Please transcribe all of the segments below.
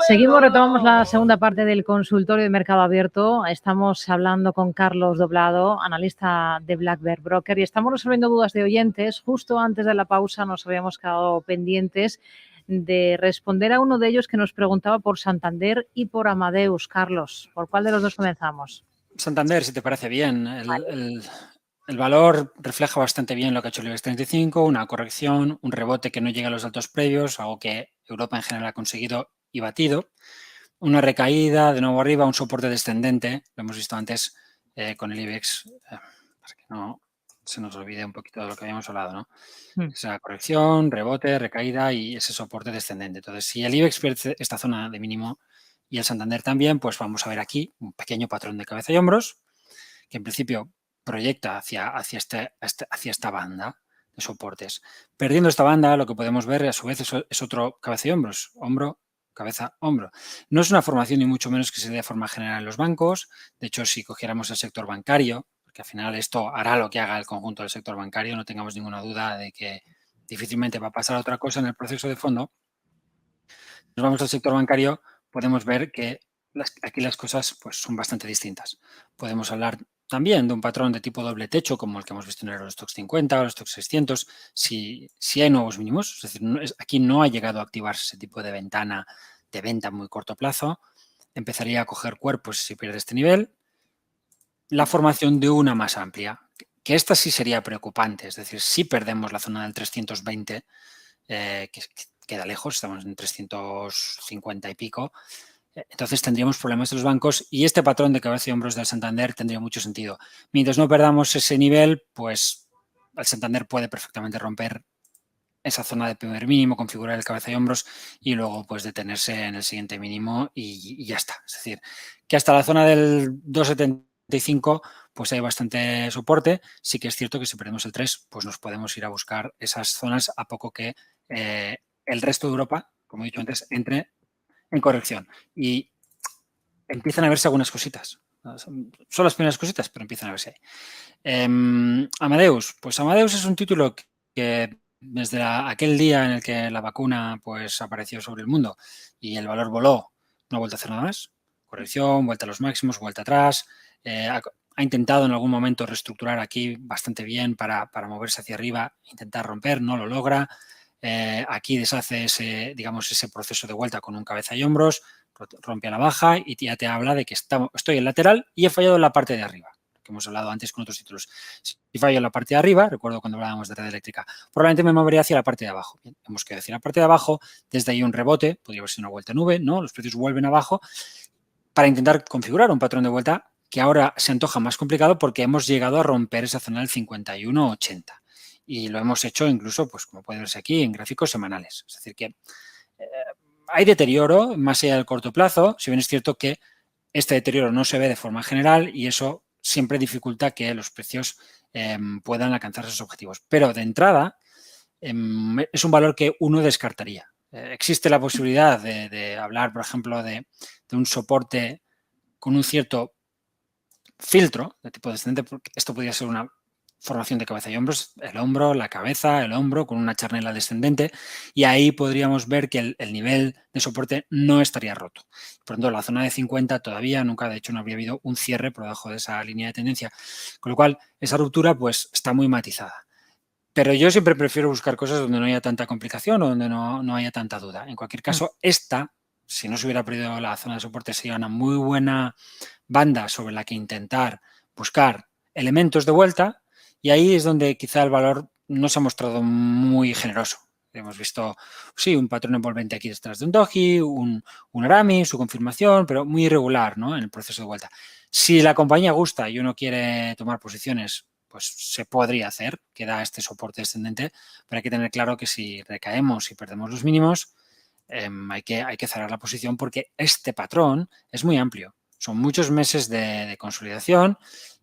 Seguimos, retomamos la segunda parte del consultorio de Mercado Abierto. Estamos hablando con Carlos Doblado, analista de Black Bear Broker, y estamos resolviendo dudas de oyentes. Justo antes de la pausa nos habíamos quedado pendientes de responder a uno de ellos que nos preguntaba por Santander y por Amadeus. Carlos, ¿por cuál de los dos comenzamos? Santander, si te parece bien. El valor refleja bastante bien lo que ha hecho el IBEX 35, una corrección, un rebote que no llega a los datos previos, algo que Europa en general ha conseguido y batido. Una recaída, de nuevo arriba, un soporte descendente, lo hemos visto antes con el IBEX, para que no se nos olvide un poquito de lo que habíamos hablado, ¿no? Esa corrección, rebote, recaída y ese soporte descendente. Entonces, si el IBEX pierde esta zona de mínimo y el Santander también, pues vamos a ver aquí un pequeño patrón de cabeza y hombros, que en principio proyecta hacia esta banda de soportes. Perdiendo esta banda, lo que podemos ver a su vez es otro cabeza y hombros, hombro, cabeza, hombro. No es una formación ni mucho menos que se dé de forma general en los bancos. De hecho, si cogiéramos el sector bancario, porque al final esto hará lo que haga el conjunto del sector bancario, no tengamos ninguna duda de que difícilmente va a pasar otra cosa en el proceso de fondo. Nos vamos al sector bancario, podemos ver que aquí las cosas pues, son bastante distintas. Podemos hablar también de un patrón de tipo doble techo, como el que hemos visto en el Eurostoxx 50 o el Stoxx 600, si hay nuevos mínimos. Es decir, aquí no ha llegado a activarse ese tipo de ventana de venta a muy corto plazo. Empezaría a coger cuerpos si pierde este nivel. La formación de una más amplia, que esta sí sería preocupante. Es decir, si perdemos la zona del 320, que queda lejos, estamos en 350 y pico, entonces tendríamos problemas en los bancos y este patrón de cabeza y hombros del Santander tendría mucho sentido. Mientras no perdamos ese nivel, pues el Santander puede perfectamente romper esa zona de primer mínimo, configurar el cabeza y hombros y luego pues detenerse en el siguiente mínimo y ya está. Es decir, que hasta la zona del 2,75 pues hay bastante soporte. Sí que es cierto que si perdemos el 3 pues nos podemos ir a buscar esas zonas a poco que el resto de Europa, como he dicho antes, entre en corrección. Y empiezan a verse algunas cositas. Son las primeras cositas, pero empiezan a verse ahí. Amadeus. Pues Amadeus es un título que desde aquel día en el que la vacuna pues apareció sobre el mundo y el valor voló, no ha vuelto a hacer nada más. Corrección, vuelta a los máximos, vuelta atrás. Ha intentado en algún momento reestructurar aquí bastante bien para moverse hacia arriba, intentar romper, no lo logra. Aquí deshace ese proceso de vuelta con un cabeza y hombros, rompe a la baja y ya te habla de que estoy en lateral y he fallado en la parte de arriba, que hemos hablado antes con otros títulos. Si fallo en la parte de arriba, recuerdo cuando hablábamos de red eléctrica, probablemente me movería hacia la parte de abajo. Bien, hemos quedado hacia la parte de abajo, desde ahí un rebote, podría haber sido una vuelta nube, ¿no? Los precios vuelven abajo para intentar configurar un patrón de vuelta que ahora se antoja más complicado porque hemos llegado a romper esa zona del 51,80 y lo hemos hecho incluso, pues como puede verse aquí, en gráficos semanales. Es decir, que hay deterioro más allá del corto plazo, si bien es cierto que este deterioro no se ve de forma general y eso siempre dificulta que los precios puedan alcanzar esos objetivos. Pero de entrada es un valor que uno descartaría. Existe la posibilidad de hablar, por ejemplo, de un soporte con un cierto filtro de tipo descendente, porque esto podría ser una formación de cabeza y hombros, el hombro, la cabeza, el hombro, con una charnela descendente, y ahí podríamos ver que el nivel de soporte no estaría roto. Por lo tanto, la zona de 50 todavía nunca, de hecho, no habría habido un cierre por debajo de esa línea de tendencia, con lo cual esa ruptura pues está muy matizada. Pero yo siempre prefiero buscar cosas donde no haya tanta complicación o donde no haya tanta duda. En cualquier caso, esta, si no se hubiera perdido la zona de soporte, sería una muy buena banda sobre la que intentar buscar elementos de vuelta y ahí es donde quizá el valor no se ha mostrado muy generoso. Hemos visto, sí, un patrón envolvente aquí detrás de un doji, un Arami, su confirmación, pero muy irregular, ¿no?, en el proceso de vuelta. Si la compañía gusta y uno quiere tomar posiciones, pues se podría hacer, que da este soporte descendente, pero hay que tener claro que si recaemos y perdemos los mínimos, hay que cerrar la posición porque este patrón es muy amplio. Son muchos meses de consolidación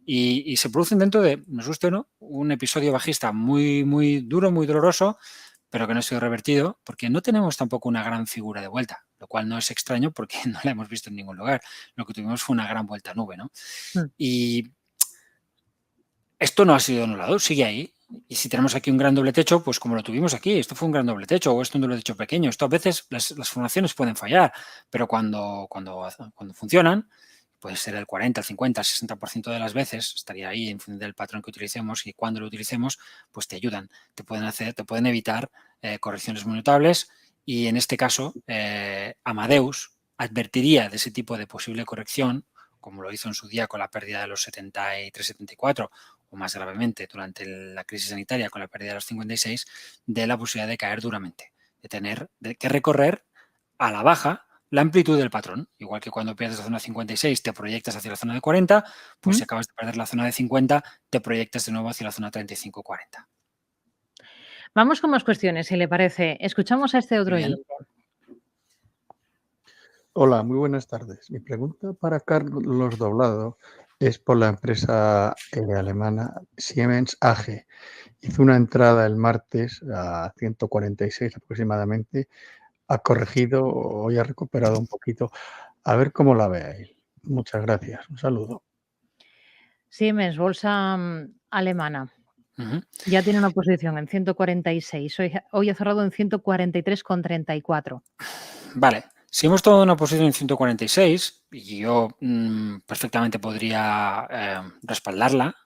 y se producen dentro de, nos guste o no, un episodio bajista muy, muy duro, muy doloroso, pero que no ha sido revertido porque no tenemos tampoco una gran figura de vuelta, lo cual no es extraño porque no la hemos visto en ningún lugar. Lo que tuvimos fue una gran vuelta nube, ¿no? Y esto no ha sido anulado, sigue ahí. Y si tenemos aquí un gran doble techo, pues como lo tuvimos aquí, esto fue un gran doble techo o esto un doble techo pequeño. Esto a veces las formaciones pueden fallar, pero cuando funcionan, puede ser el 40, el 50, el 60% de las veces, estaría ahí en función del patrón que utilicemos y cuando lo utilicemos, pues te ayudan, te pueden evitar correcciones muy notables y en este caso Amadeus advertiría de ese tipo de posible corrección, como lo hizo en su día con la pérdida de los 73-74 o más gravemente durante la crisis sanitaria con la pérdida de los 56, de la posibilidad de caer duramente, de tener que recorrer a la baja la amplitud del patrón. Igual que cuando pierdes la zona 56 te proyectas hacia la zona de 40, pues si acabas de perder la zona de 50, te proyectas de nuevo hacia la zona 35-40. Vamos con más cuestiones, si le parece. Escuchamos a este otro oyente. Hola, muy buenas tardes. Mi pregunta para Carlos Doblado es por la empresa alemana Siemens AG. Hizo una entrada el martes a 146 aproximadamente, ha corregido, hoy ha recuperado un poquito. A ver cómo la ve ahí. Muchas gracias. Un saludo. Siemens, bolsa alemana. Ya tiene una posición en 146. Hoy ha cerrado en 143,34. Vale. Si hemos tomado una posición en 146, y yo perfectamente podría respaldarla,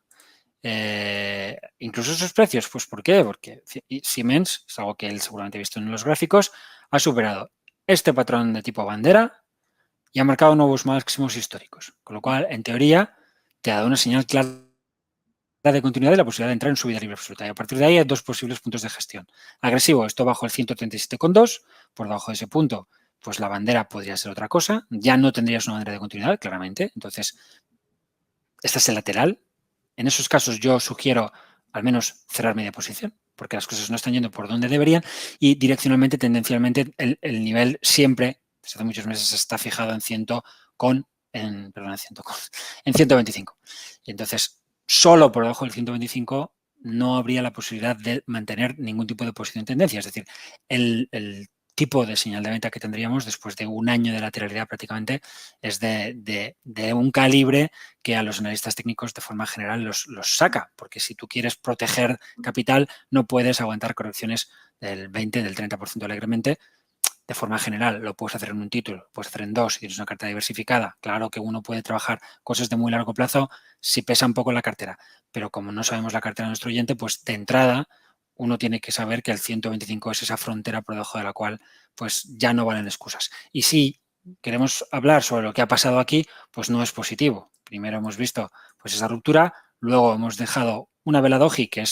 incluso esos precios, pues ¿por qué? Porque Siemens, es algo que él seguramente ha visto en los gráficos, ha superado este patrón de tipo bandera y ha marcado nuevos máximos históricos, con lo cual, en teoría, te ha dado una señal clara de continuidad y la posibilidad de entrar en subida libre absoluta. Y a partir de ahí hay dos posibles puntos de gestión. Agresivo, esto bajo el 137,2, por debajo de ese punto, pues la bandera podría ser otra cosa, ya no tendrías una bandera de continuidad, claramente, entonces, esta es el lateral. En esos casos yo sugiero al menos cerrar media posición, porque las cosas no están yendo por donde deberían y direccionalmente, tendencialmente, el nivel siempre, desde hace muchos meses, está fijado en 125. Y entonces, solo por debajo del 125 no habría la posibilidad de mantener ningún tipo de posición en tendencia. Es decir, el tipo de señal de venta que tendríamos después de un año de lateralidad prácticamente es de un calibre que a los analistas técnicos de forma general los saca, porque si tú quieres proteger capital no puedes aguantar correcciones del 20, del 30% alegremente. De forma general, lo puedes hacer en un título, lo puedes hacer en dos, si tienes una carta diversificada. Claro que uno puede trabajar cosas de muy largo plazo si pesa un poco la cartera, pero como no sabemos la cartera de nuestro oyente, pues de entrada uno tiene que saber que el 125 es esa frontera por debajo de la cual pues ya no valen excusas. Y si queremos hablar sobre lo que ha pasado aquí, pues no es positivo. Primero hemos visto pues esa ruptura, luego hemos dejado una vela doji que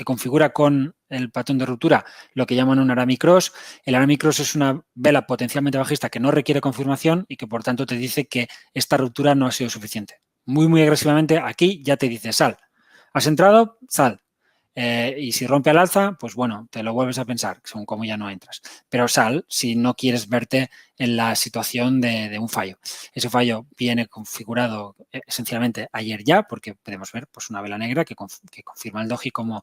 configura con el patrón de ruptura lo que llaman un Arami Cross. El Arami Cross es una vela potencialmente bajista que no requiere confirmación y que por tanto te dice que esta ruptura no ha sido suficiente. Muy agresivamente aquí ya te dice sal. ¿Has entrado? Sal. Y si rompe al alza, pues bueno, te lo vuelves a pensar, según cómo ya no entras. Pero sal si no quieres verte en la situación de un fallo. Ese fallo viene configurado esencialmente ayer ya, porque podemos ver pues, una vela negra que confirma el doji como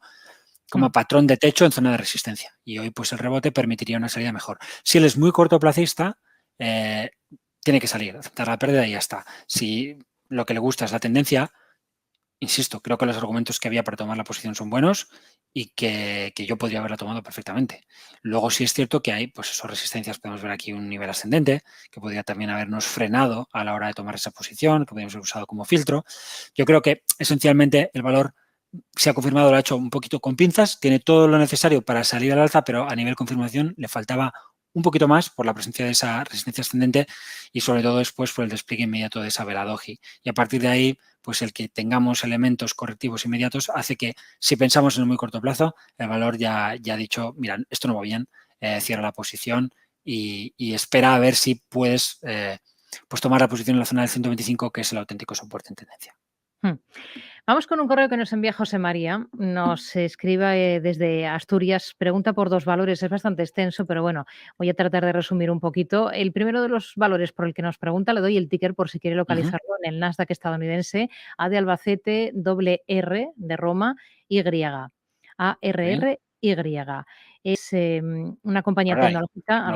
patrón de techo en zona de resistencia. Y hoy pues el rebote permitiría una salida mejor. Si él es muy cortoplacista, tiene que salir, aceptar la pérdida y ya está. Si lo que le gusta es la tendencia, insisto, creo que los argumentos que había para tomar la posición son buenos y que yo podría haberla tomado perfectamente. Luego sí es cierto que hay pues esas resistencias, podemos ver aquí un nivel ascendente, que podría también habernos frenado a la hora de tomar esa posición, que podríamos haber usado como filtro. Yo creo que esencialmente el valor se ha confirmado, lo ha hecho un poquito con pinzas, tiene todo lo necesario para salir al alza, pero a nivel confirmación le faltaba un poquito más por la presencia de esa resistencia ascendente y sobre todo después por el despliegue inmediato de esa vela doji. Y a partir de ahí, pues el que tengamos elementos correctivos inmediatos hace que si pensamos en un muy corto plazo, el valor ya ha dicho, mira, esto no va bien, cierra la posición y espera a ver si puedes pues tomar la posición en la zona del 125, que es el auténtico soporte en tendencia. Vamos con un correo que nos envía José María. Nos escribe desde Asturias, pregunta por dos valores, es bastante extenso, pero bueno, voy a tratar de resumir un poquito. El primero de los valores por el que nos pregunta, le doy el ticker por si quiere localizarlo en el Nasdaq estadounidense, A de Albacete, doble R de Roma, Y. ARRY. Es una compañía tecnológica.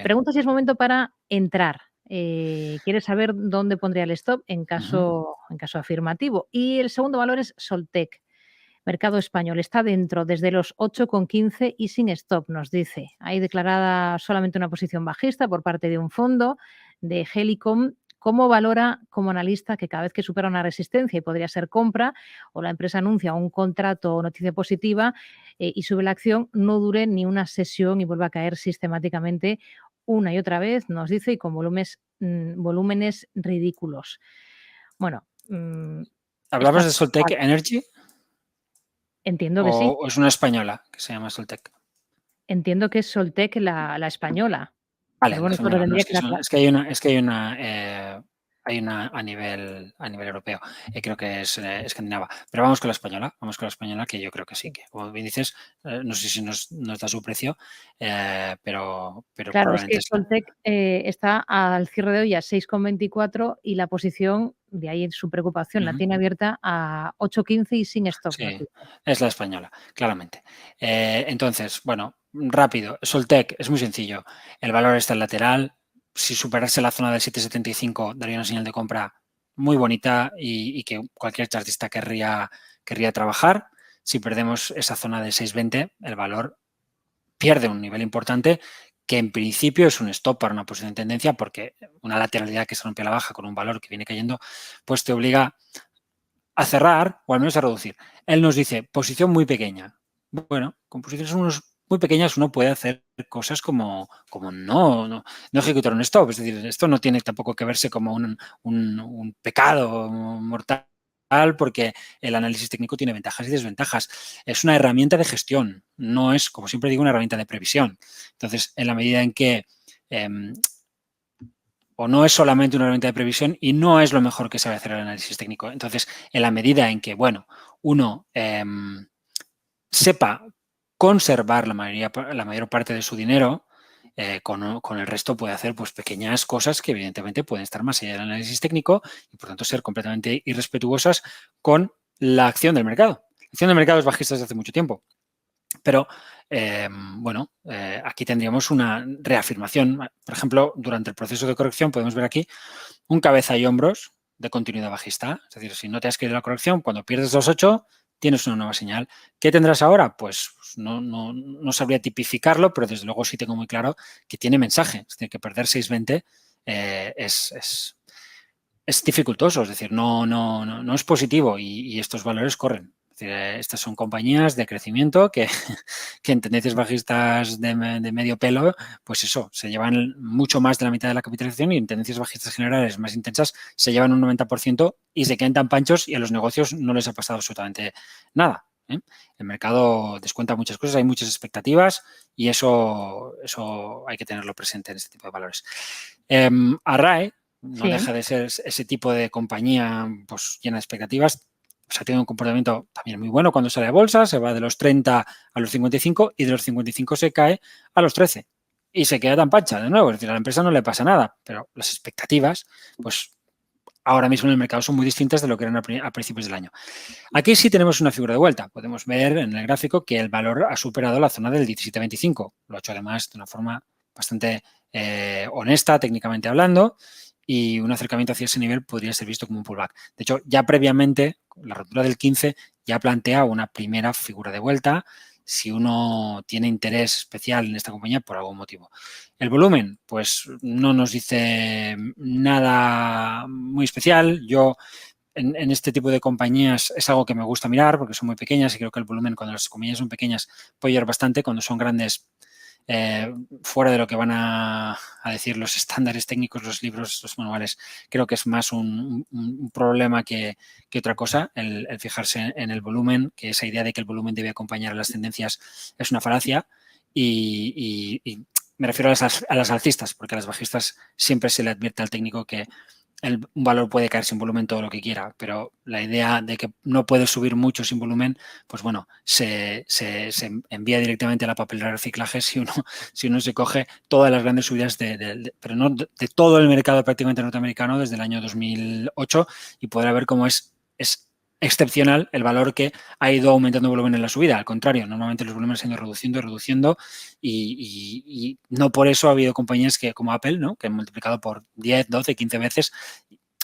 Pregunta si es momento para entrar. Quiere saber dónde pondría el stop en caso afirmativo. Y el segundo valor es Soltec. Mercado español está dentro desde los 8,15 y sin stop, nos dice. Hay declarada solamente una posición bajista por parte de un fondo de Helicom. ¿Cómo valora como analista que cada vez que supera una resistencia y podría ser compra o la empresa anuncia un contrato o noticia positiva y sube la acción, no dure ni una sesión y vuelva a caer sistemáticamente una y otra vez, nos dice, y con volúmenes ridículos? Bueno, ¿Hablabas está de Soltec Energy entiendo que sí. o es una española que se llama Soltec? Entiendo que es Soltec la española. Vale, Pero la bueno, eso lo española. No, tendría que dar es que hay una a nivel europeo. Creo que es escandinava. Pero vamos con la española, que yo creo que sí, que como bien dices, no sé si nos da su precio, pero Claro, es que probablemente sí. Soltec está al cierre de hoy a 6,24 y la posición, de ahí su preocupación, la tiene abierta a 8,15 y sin stop, nos Sí, dice. es la española, claramente. Entonces, bueno, rápido. Soltec es muy sencillo. El valor está en lateral. Si superase la zona del 7,75 daría una señal de compra muy bonita y que cualquier chartista querría trabajar. Si perdemos esa zona de 6,20, el valor pierde un nivel importante que en principio es un stop para una posición de tendencia, porque una lateralidad que se rompe a la baja con un valor que viene cayendo, pues te obliga a cerrar o al menos a reducir. Él nos dice posición muy pequeña. Bueno, con posiciones muy pequeñas uno puede hacer cosas como no ejecutar un stop. Es decir, esto no tiene tampoco que verse como un pecado mortal, porque el análisis técnico tiene ventajas y desventajas. Es una herramienta de gestión, no es, como siempre digo, una herramienta de previsión. Entonces, en la medida en que o no es solamente una herramienta de previsión y no es lo mejor que sabe hacer el análisis técnico. Entonces, en la medida en que, bueno, uno sepa conservar la mayor parte de su dinero, con el resto puede hacer pues pequeñas cosas que evidentemente pueden estar más allá del análisis técnico y por tanto ser completamente irrespetuosas con la acción del mercado. La acción del mercado es bajista desde hace mucho tiempo. Pero, aquí tendríamos una reafirmación. Por ejemplo, durante el proceso de corrección podemos ver aquí un cabeza y hombros de continuidad bajista. Es decir, si no te has querido la corrección, cuando pierdes los 8, tienes una nueva señal. ¿Qué tendrás ahora? Pues no sabría tipificarlo, pero desde luego sí tengo muy claro que tiene mensaje. Es decir, que perder 6,20 es dificultoso, es decir, no es positivo y estos valores corren. Es decir, estas son compañías de crecimiento que en tendencias bajistas de medio pelo, pues eso, se llevan mucho más de la mitad de la capitalización y en tendencias bajistas generales más intensas se llevan un 90% y se quedan tan panchos y a los negocios no les ha pasado absolutamente nada. El mercado descuenta muchas cosas, hay muchas expectativas y eso hay que tenerlo presente en este tipo de valores. Arrae no deja de ser ese tipo de compañía pues, llena de expectativas. O sea, tiene un comportamiento también muy bueno cuando sale a bolsa, se va de los 30 a los 55 y de los 55 se cae a los 13 y se queda tan pancha de nuevo. Es decir, a la empresa no le pasa nada, pero las expectativas, pues ahora mismo en el mercado son muy distintas de lo que eran a principios del año. Aquí sí tenemos una figura de vuelta. Podemos ver en el gráfico que el valor ha superado la zona del 17,25. Lo ha hecho además de una forma bastante honesta, técnicamente hablando, y un acercamiento hacia ese nivel podría ser visto como un pullback. De hecho, ya previamente, la ruptura del 15 ya plantea una primera figura de vuelta si uno tiene interés especial en esta compañía por algún motivo. El volumen, pues no nos dice nada muy especial. Yo en este tipo de compañías es algo que me gusta mirar porque son muy pequeñas y creo que el volumen cuando las compañías son pequeñas puede ayudar bastante. Cuando son grandes, fuera de lo que van a decir los estándares técnicos, los libros, los manuales, creo que es más un problema que otra cosa, el fijarse en el volumen, que esa idea de que el volumen debe acompañar a las tendencias es una falacia y me refiero a las alcistas, porque a las bajistas siempre se le advierte al técnico que un valor puede caer sin volumen todo lo que quiera, pero la idea de que no puede subir mucho sin volumen, pues bueno, se envía directamente a la papelera de reciclaje si uno se coge todas las grandes subidas, pero no de todo el mercado prácticamente norteamericano desde el año 2008 y podrá ver cómo es excepcional el valor que ha ido aumentando volumen en la subida. Al contrario, normalmente los volúmenes se han ido reduciendo y no por eso ha habido compañías como Apple, ¿no?, que han multiplicado por 10, 12, 15 veces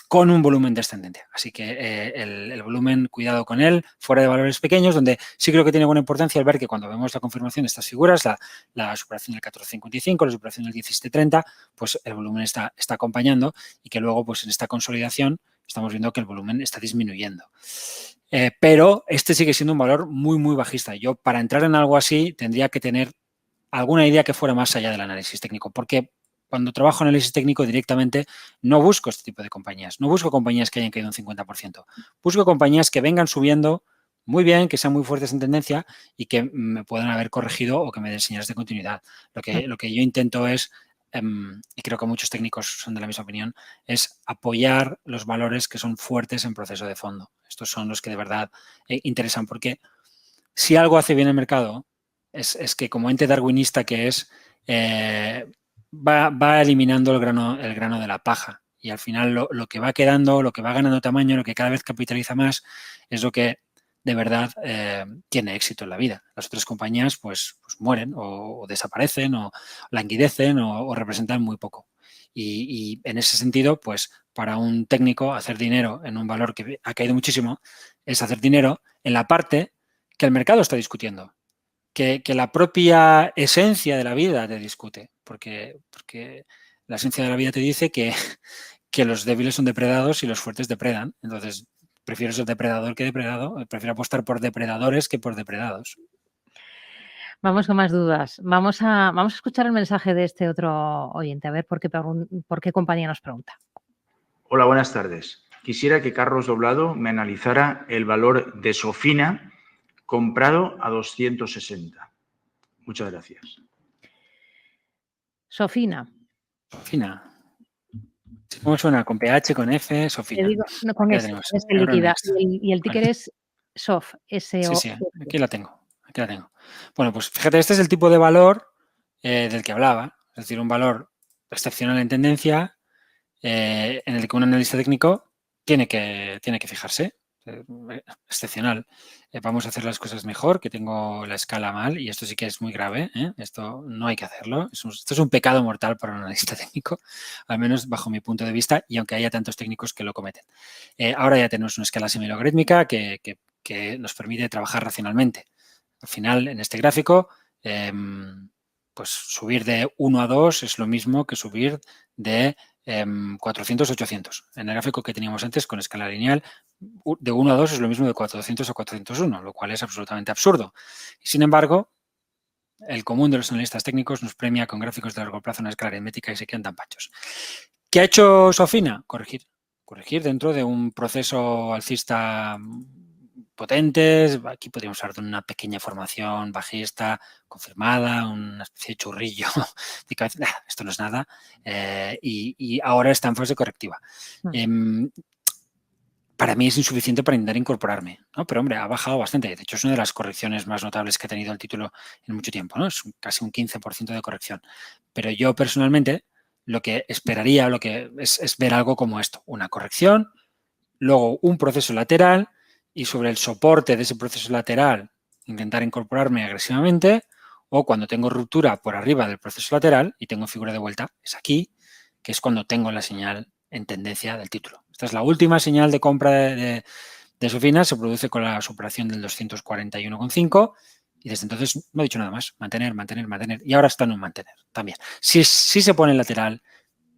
con un volumen descendente. Así que el volumen, cuidado con él, fuera de valores pequeños, donde sí creo que tiene buena importancia el ver que cuando vemos la confirmación de estas figuras, la superación del 14.55, la superación del 17.30, pues el volumen está acompañando y que luego pues en esta consolidación estamos viendo que el volumen está disminuyendo. Pero este sigue siendo un valor muy, muy bajista. Yo para entrar en algo así tendría que tener alguna idea que fuera más allá del análisis técnico, porque cuando trabajo análisis técnico directamente no busco este tipo de compañías, no busco compañías que hayan caído un 50%, busco compañías que vengan subiendo muy bien, que sean muy fuertes en tendencia y que me puedan haber corregido o que me den señales de continuidad. Lo que yo intento es, y creo que muchos técnicos son de la misma opinión, es apoyar los valores que son fuertes en proceso de fondo. Estos son los que de verdad interesan, porque si algo hace bien el mercado es que como ente darwinista que es, va eliminando el grano de la paja y al final lo que va quedando, lo que va ganando tamaño, lo que cada vez capitaliza más es lo que de verdad tiene éxito en la vida. Las otras compañías pues mueren o desaparecen o languidecen o representan muy poco. Y en ese sentido, pues para un técnico hacer dinero en un valor que ha caído muchísimo es hacer dinero en la parte que el mercado está discutiendo, que la propia esencia de la vida te discute, porque la esencia de la vida te dice que los débiles son depredados y los fuertes depredan. Entonces, prefiero ser depredador que depredado, prefiero apostar por depredadores que por depredados. Vamos con más dudas. Vamos a escuchar el mensaje de este otro oyente, a ver por qué compañía nos pregunta. Hola, buenas tardes. Quisiera que Carlos Doblado me analizara el valor de Sofina comprado a 260. Muchas gracias. Sofina. ¿Cómo suena? ¿Con PH, con F? Sofina. Te digo, no, con S, es líquida. Y el ticker es SOF, S-O. Sí, aquí la tengo. Bueno, pues fíjate, este es el tipo de valor del que hablaba. Es decir, un valor excepcional en tendencia en el que un analista técnico tiene que fijarse. Excepcional. Vamos a hacer las cosas mejor, que tengo la escala mal y esto sí que es muy grave. Esto no hay que hacerlo. Esto es un pecado mortal para un analista técnico, al menos bajo mi punto de vista y aunque haya tantos técnicos que lo cometen. Ahora ya tenemos una escala semilogarítmica que nos permite trabajar racionalmente. Al final, en este gráfico, pues subir de 1 a 2 es lo mismo que subir de 400 a 800. En el gráfico que teníamos antes con escala lineal, de 1 a 2 es lo mismo de 400 a 401, lo cual es absolutamente absurdo. Y sin embargo, el común de los analistas técnicos nos premia con gráficos de largo plazo en una escala aritmética y se quedan tan pachos. ¿Qué ha hecho Sofina? Corregir dentro de un proceso alcista potentes. Aquí podríamos hablar de una pequeña formación bajista confirmada, una especie de churrillo. Esto no es nada. Y ahora está en fase correctiva. Para mí es insuficiente para intentar incorporarme, ¿no? Pero, hombre, ha bajado bastante. De hecho, es una de las correcciones más notables que ha tenido el título en mucho tiempo, ¿no? Es casi un 15% de corrección. Pero yo, personalmente, lo que esperaría es ver algo como esto. Una corrección, luego un proceso lateral y sobre el soporte de ese proceso lateral intentar incorporarme agresivamente o cuando tengo ruptura por arriba del proceso lateral y tengo figura de vuelta, es aquí, que es cuando tengo la señal en tendencia del título. Esta es la última señal de compra de Sofina, se produce con la superación del 241,5 y desde entonces no he dicho nada más, mantener. Y ahora está en un mantener también. Si se pone lateral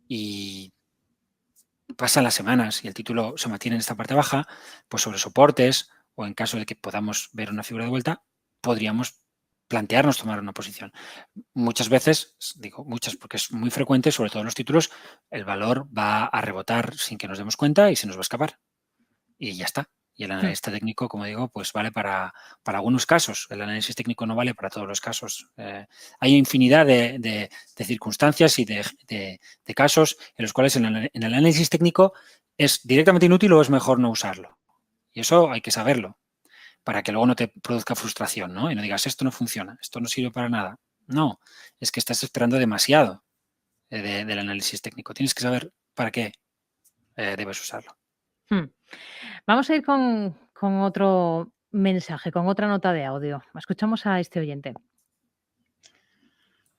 y pasan las semanas y el título se mantiene en esta parte baja, pues sobre soportes o en caso de que podamos ver una figura de vuelta, podríamos plantearnos tomar una posición. Muchas veces, digo muchas porque es muy frecuente, sobre todo en los títulos, el valor va a rebotar sin que nos demos cuenta y se nos va a escapar. Y ya está. Y el analista técnico, como digo, pues vale para algunos casos. El análisis técnico no vale para todos los casos. Hay infinidad de circunstancias y de casos en los cuales en el análisis técnico es directamente inútil o es mejor no usarlo. Y eso hay que saberlo para que luego no te produzca frustración, ¿no? Y no digas, esto no funciona, esto no sirve para nada. No, es que estás esperando demasiado del análisis técnico. Tienes que saber para qué debes usarlo. Vamos a ir con otro mensaje, con otra nota de audio. Escuchamos a este oyente.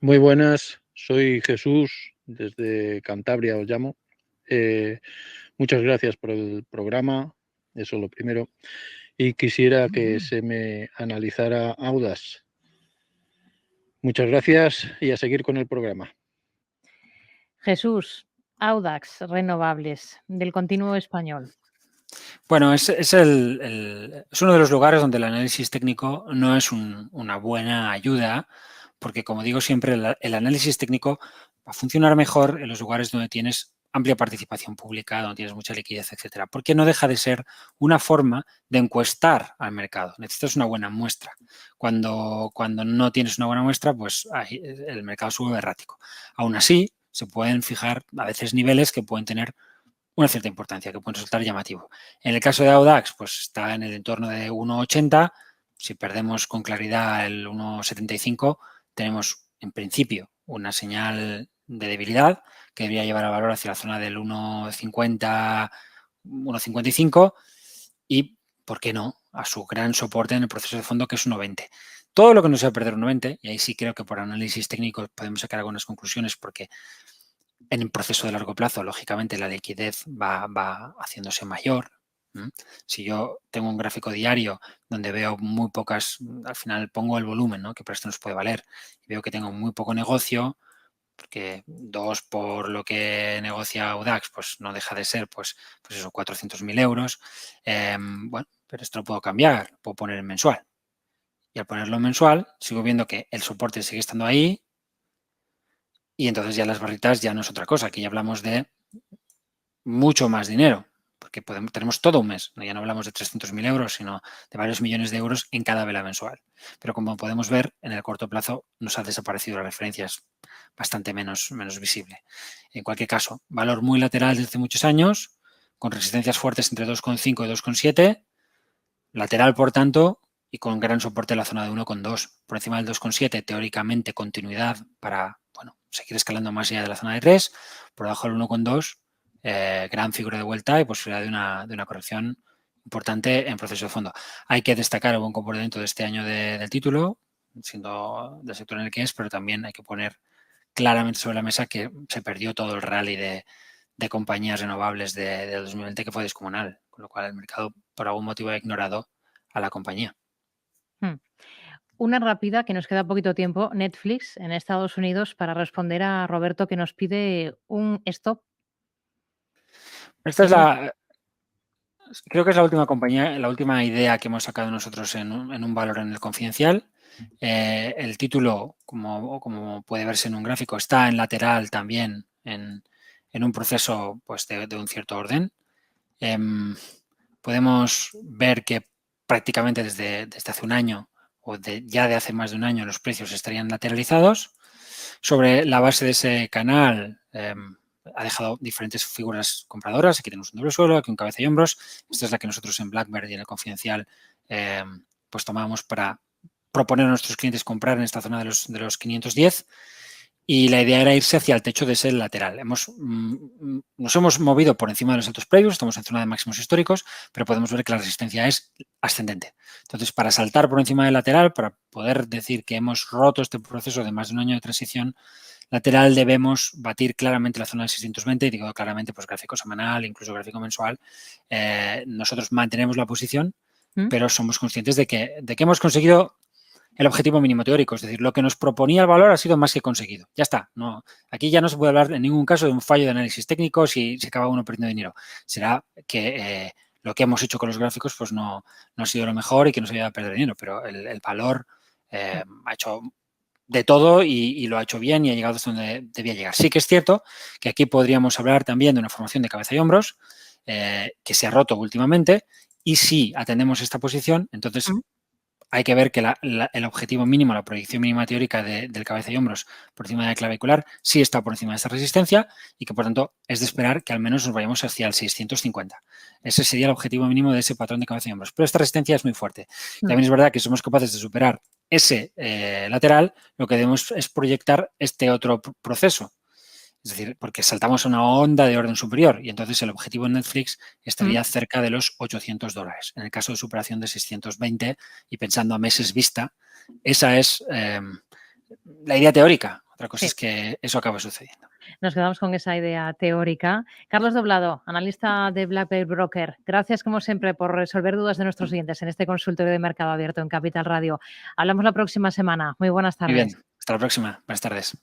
Muy buenas, soy Jesús, desde Cantabria os llamo. Muchas gracias por el programa, eso es lo primero. Y quisiera que se me analizara Audax. Muchas gracias y a seguir con el programa. Jesús, Audax Renovables, del Continuo Español. Bueno, es uno de los lugares donde el análisis técnico no es una buena ayuda, porque como digo siempre, el análisis técnico va a funcionar mejor en los lugares donde tienes amplia participación pública, donde tienes mucha liquidez, etcétera, porque no deja de ser una forma de encuestar al mercado. Necesitas una buena muestra. Cuando no tienes una buena muestra, pues el mercado sube errático. Aún así, se pueden fijar a veces niveles que pueden tener una cierta importancia, que pueden resultar llamativo. En el caso de Audax, pues está en el entorno de 1,80. Si perdemos con claridad el 1,75, tenemos en principio una señal de debilidad que debería llevar al valor hacia la zona del 1,50, 1,55 y, ¿por qué no?, a su gran soporte en el proceso de fondo, que es 1,20. Todo lo que no sea perder 1,20, y ahí sí creo que por análisis técnico podemos sacar algunas conclusiones, porque en un proceso de largo plazo, lógicamente, la liquidez va haciéndose mayor. Si yo tengo un gráfico diario donde veo muy pocas, al final pongo el volumen, ¿no?, que para esto nos puede valer, y veo que tengo muy poco negocio, porque 2 por lo que negocia Audax, pues no deja de ser, pues eso, 400.000 euros. Bueno, pero esto lo puedo cambiar, lo puedo poner en mensual. Y al ponerlo en mensual, sigo viendo que el soporte sigue estando ahí, y entonces ya las barritas ya no es otra cosa. Aquí ya hablamos de mucho más dinero, porque tenemos todo un mes. Ya no hablamos de 300.000 euros, sino de varios millones de euros en cada vela mensual. Pero como podemos ver, en el corto plazo nos ha desaparecido la referencia, es bastante menos visible. En cualquier caso, valor muy lateral desde hace muchos años, con resistencias fuertes entre 2,5 y 2,7. Lateral, por tanto, y con gran soporte en la zona de 1,2. Por encima del 2,7, teóricamente continuidad para, bueno, seguir escalando más allá de la zona de 3. Por debajo del 1,2, gran figura de vuelta y posibilidad de una corrección importante en proceso de fondo. Hay que destacar el buen comportamiento de este año del título, siendo del sector en el que es, pero también hay que poner claramente sobre la mesa que se perdió todo el rally de compañías renovables de 2020, que fue descomunal, con lo cual el mercado por algún motivo ha ignorado a la compañía. Una rápida, que nos queda poquito tiempo. Netflix en Estados Unidos, para responder a Roberto, que nos pide un stop. Esta es creo que es la última compañía, la última idea que hemos sacado nosotros en un valor en el Confidencial. El título, como puede verse en un gráfico, está en lateral también en un proceso, pues, de un cierto orden. Podemos ver que prácticamente desde hace un año, o ya de hace más de un año, los precios estarían lateralizados. Sobre la base de ese canal ha dejado diferentes figuras compradoras. Aquí tenemos un doble suelo, aquí un cabeza y hombros. Esta es la que nosotros en Blackbird y en el Confidencial pues tomamos para proponer a nuestros clientes comprar en esta zona de los 510. Y la idea era irse hacia el techo de ese lateral. Nos hemos movido por encima de los altos previos, estamos en zona de máximos históricos, pero podemos ver que la resistencia es ascendente. Entonces, para saltar por encima del lateral, para poder decir que hemos roto este proceso de más de un año de transición lateral, debemos batir claramente la zona del 620, y digo claramente, pues gráfico semanal, incluso gráfico mensual. Nosotros mantenemos la posición, pero somos conscientes de que hemos conseguido el objetivo mínimo teórico, es decir, lo que nos proponía el valor ha sido más que conseguido. Ya está. No, aquí ya no se puede hablar en ningún caso de un fallo de análisis técnico si se acaba uno perdiendo dinero. Será que lo que hemos hecho con los gráficos pues no ha sido lo mejor y que nos ayuda a perder dinero, pero el valor ha hecho de todo y lo ha hecho bien y ha llegado hasta donde debía llegar. Sí que es cierto que aquí podríamos hablar también de una formación de cabeza y hombros que se ha roto últimamente, y si atendemos esta posición, entonces hay que ver que el objetivo mínimo, la proyección mínima teórica del cabeza y hombros por encima de la clavicular sí está por encima de esta resistencia, y que por tanto es de esperar que al menos nos vayamos hacia el 650. Ese sería el objetivo mínimo de ese patrón de cabeza y hombros. Pero esta resistencia es muy fuerte. También es verdad que si somos capaces de superar ese lateral, lo que debemos es proyectar este otro proceso. Es decir, porque saltamos a una onda de orden superior, y entonces el objetivo en Netflix estaría cerca de los $800. En el caso de superación de 620 y pensando a meses vista, esa es la idea teórica. Otra cosa es que eso acaba sucediendo. Nos quedamos con esa idea teórica. Carlos Doblado, analista de Black Bear Broker. Gracias, como siempre, por resolver dudas de nuestros oyentes en este consultorio de Mercado Abierto en Capital Radio. Hablamos la próxima semana. Muy buenas tardes. Muy bien. Hasta la próxima. Buenas tardes.